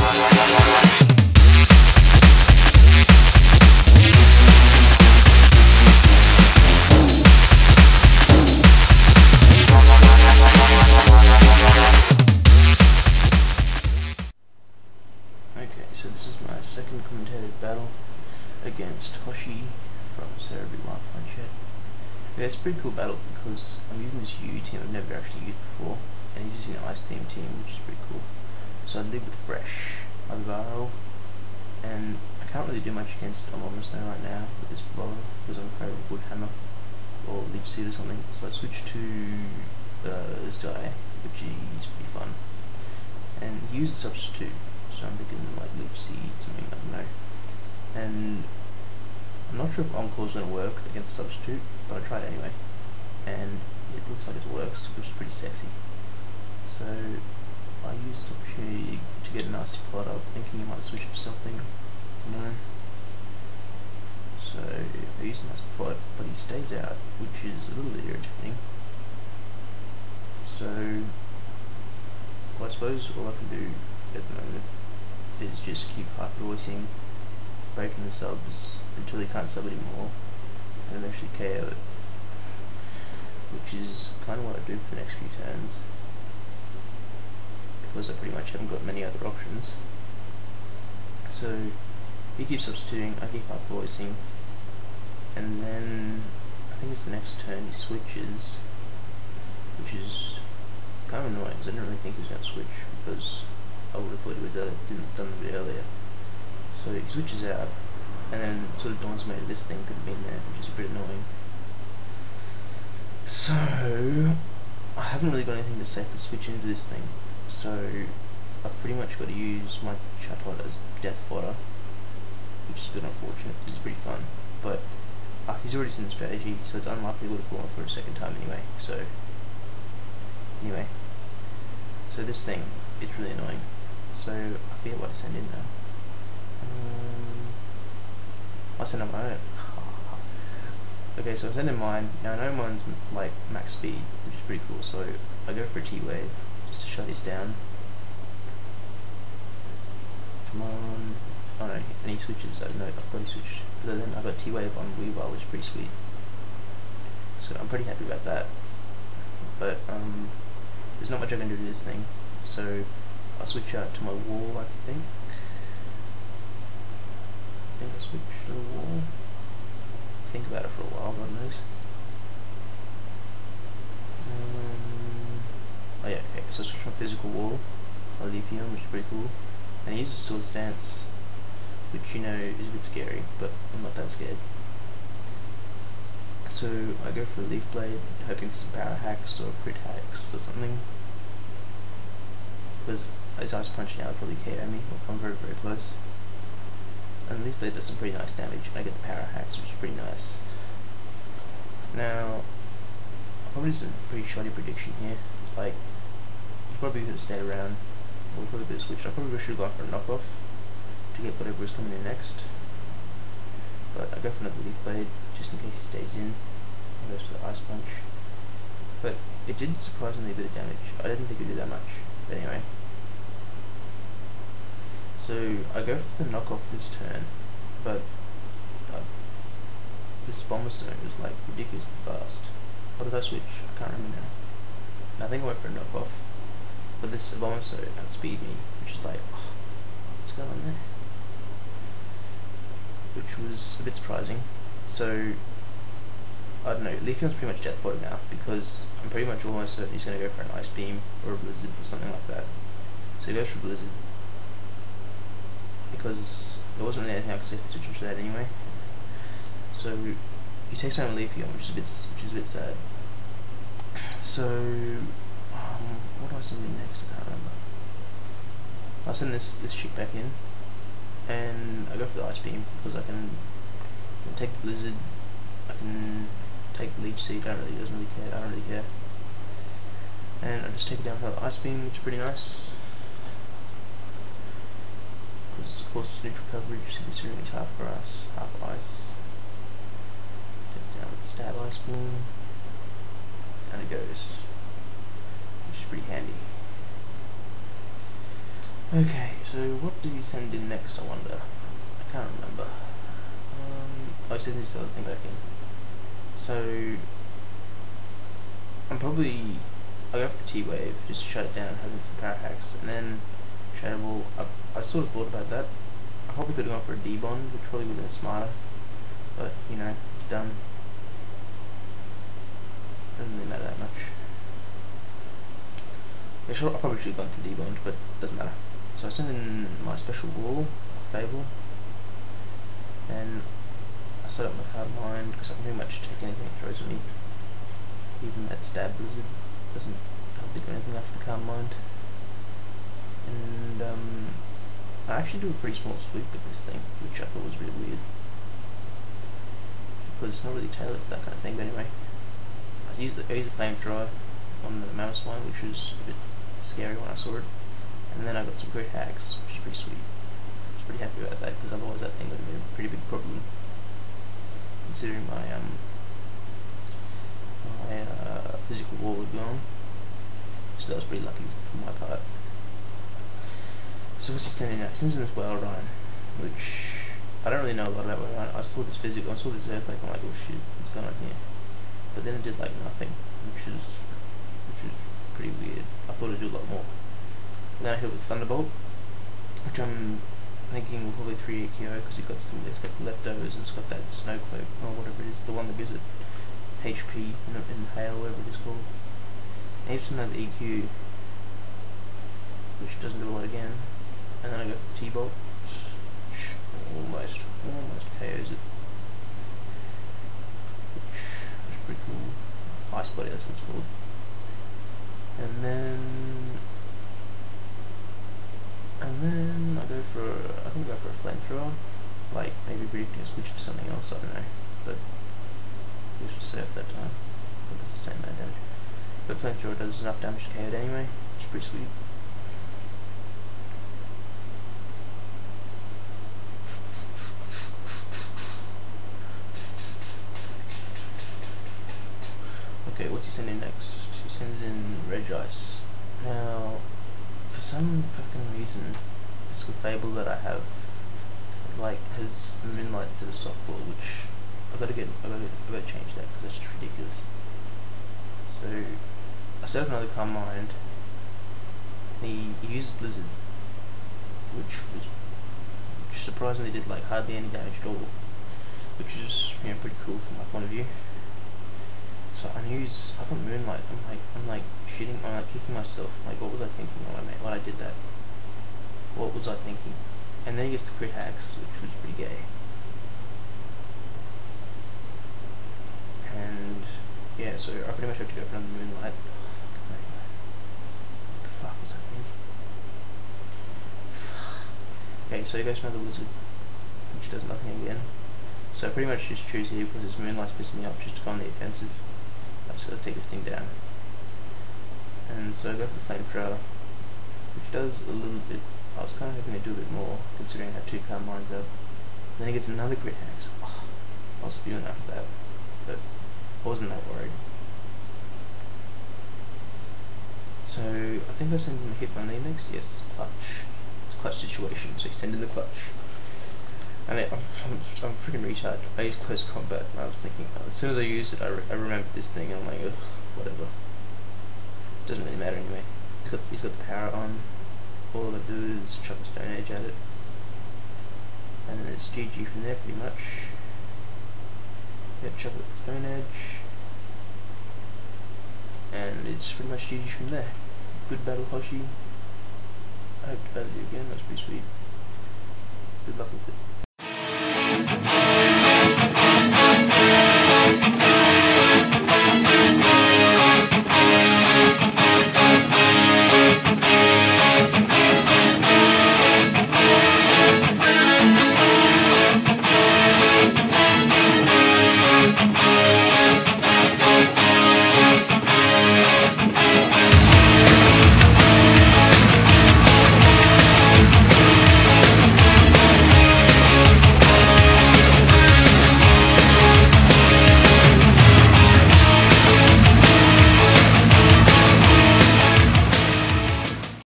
So this is my second commentated battle against Hoshi from Wifi. Yeah, it's a pretty cool battle because I'm using this U team I've never actually used before, and he's using an Ice team, which is pretty cool. So I live with Fresh, Bibarel, and I can't really do much against Snow right now with this Bibarel because I'm afraid of Wood Hammer or Leech Seed or something. So I switched to this guy, which is pretty fun, and he uses substitute. So I'm thinking like Leech Seed, something, I don't know. And I'm not sure if Encore is going to work against Substitute, but I tried anyway. And it looks like it works, which is pretty sexy. So I used this opportunity to get a nasty plot up, thinking he might switch to something, you know. So I used a nice plot, but he stays out, which is a little bit irritating. So, well, I suppose all I can do at the moment is just keep hyper voicing, breaking the subs until he can't sub anymore, and eventually KO it, which is kind of what I do for the next few turns, because I pretty much haven't got many other options. So he keeps substituting, I keep hyper voicing, and then I think it's the next turn he switches, which is kind of annoying because I didn't really think he was going to switch, because I would have thought he would have done it a bit earlier. So he switches out, and then it sort of dawns on me that this thing could have been there, which is a bit annoying. So I haven't really got anything to safely switch into this thing, so I've pretty much got to use my Chatot as death fodder, which is a bit unfortunate because it's pretty fun. But he's already seen the strategy, so it's unlikely he would have gone for a second time anyway. So this thing, it's really annoying. So I forget what I send in now. I send in my own. Okay, so I send in mine. Now I know mine's like max speed, which is pretty cool. So I go for a T-wave just to shut this down. Come on. Oh no, and he switches. I don't know. I've got he switched. But then I've got T-wave on Weavile, which is pretty sweet. So I'm pretty happy about that. But there's not much I can do to this thing. So I'll switch out to my wall, I think. I'll switch to the wall. Think about it for a while, God knows. Oh yeah, okay, so I switch my physical wall, my Leafeon, which is pretty cool. And he uses Sword Stance, which you know is a bit scary, but I'm not that scared. So I go for a Leaf Blade, hoping for some power hacks or crit hacks or something. Because his Ice Punch now will probably KO me, or come very, very close. And Leaf Blade does some pretty nice damage, and I get the power hacks, which is pretty nice. Now, probably some pretty shoddy prediction here. Like, you probably could have stayed around, or probably could have switched. I probably should have gone for a knockoff to get whatever is coming in next. But I go for another Leaf Blade, just in case he stays in. I go for the Ice Punch. But it did surprisingly a bit of damage. I didn't think it would do that much. But anyway. So I go for the knockoff this turn, but this Bomber Stone is like ridiculously fast. What did I switch? I can't remember now. I think I went for a knockoff, but this Bomber Stone outspeed me, which is like, oh, what's going on there? Which was a bit surprising. So I don't know, Leafeon's pretty much death fodder now, because I'm pretty much almost certain he's going to go for an Ice Beam or a Blizzard or something like that. So he goes for Blizzard, because there wasn't really anything I could safely switch into that anyway. So he takes around Leafeon, which is a bit sad. So what do I send in next? I can't remember. I'll send this chick back in, and I go for the Ice Beam because I can take the Blizzard. I can take the Leech Seed. I don't really care. And I just take it down with the Ice Beam, which is pretty nice. Because of course it's neutral coverage, considering it's half grass, half ice. Take it down with the Stab Ice Beam, and it goes, which is pretty handy. Okay, so what did he send in next, I wonder? I can't remember. Oh, he says this other thing back in. So, I'll go for the T-Wave, just to shut it down, have some power hacks, and then Shadow Ball. I sort of thought about that. I probably could have gone for a D-Bond, which probably would have been smarter, but, you know, it's done. Doesn't really matter that much. Yeah, sure, I probably should have gone to D-Bond, but doesn't matter. So I sent in my special wall, Fable, and I set up my card mind, because I can pretty much take anything it throws at me. Even that Stab Blizzard doesn't hardly do anything after the card mind. And I actually do a pretty small sweep with this thing, which I thought was really weird. Because it's not really tailored for that kind of thing, but anyway. I used a flamethrower on the mouse one, which was a bit scary when I saw it. And then I got some great hacks, which is pretty sweet. I was pretty happy about that, because otherwise that thing would have been a pretty big problem. Considering my physical wall had gone. So that was pretty lucky for my part. So what's he sending now? He sends in this Wildine, which I don't really know a lot about Wildine. I saw this earthquake, I'm like, oh shit, what's going on here? But then it did like nothing, which is pretty weird. I thought it'd do a lot more. And then I hit it with Thunderbolt, which I'm thinking will probably 3 KO because it's got leftovers and it's got that snow cloak or whatever it is, the one that gives it HP in hail, whatever it is called. And even another EQ, which doesn't do a lot again. And then I go for T-Bolt, which almost KOs it. Which is pretty cool. Ice Body, that's what it's called. And then I think I go for a flamethrower. Like maybe we can switch it to something else, I don't know. But this was safe that time. I think it's the same amount of damage. But flamethrower does enough damage to KO it anyway, which is pretty sweet. Okay, what's he sending next? He sends in Regice. Now, for some fucking reason, this Fable that I have, has Moonlight instead of Softball, which I've got to change that because that's just ridiculous. So I set up another Calm Mind. He uses Blizzard, which surprisingly did like hardly any damage at all, which is pretty cool from my point of view. So I got Moonlight. I'm like shitting. I'm like kicking myself. Like, what was I thinking when I did that? What was I thinking? And then he gets the crit hacks, which was pretty gay. And yeah, so I pretty much have to go for another Moonlight. What the fuck was I thinking? Okay, so he goes for another Wizard, which does nothing again. So I pretty much just choose here because this Moonlight's pissing me off just to go on the offensive. I've just got to take this thing down. And so I go for Flamethrower, which does a little bit. I was kind of hoping to do a bit more, considering I had 2 Calm Minds up. Then he gets another crit hacks. Oh, I was spewing after that, but I wasn't that worried. So I think I sent him a Hitmonlee next. Yes, it's clutch. It's a clutch situation, so he sent in the clutch. I mean, I'm freaking retard. I used close combat, and I was thinking, as soon as I used it, I remembered this thing, and I'm like, ugh, whatever. Doesn't really matter anyway. He's got the power on. All I do is chuck a Stone Edge at it, and then it's GG from there, pretty much. Yeah, chuck it with Stone Edge, and it's pretty much GG from there. Good battle, Hoshi. I hope to battle you again. That's pretty sweet. Good luck with it.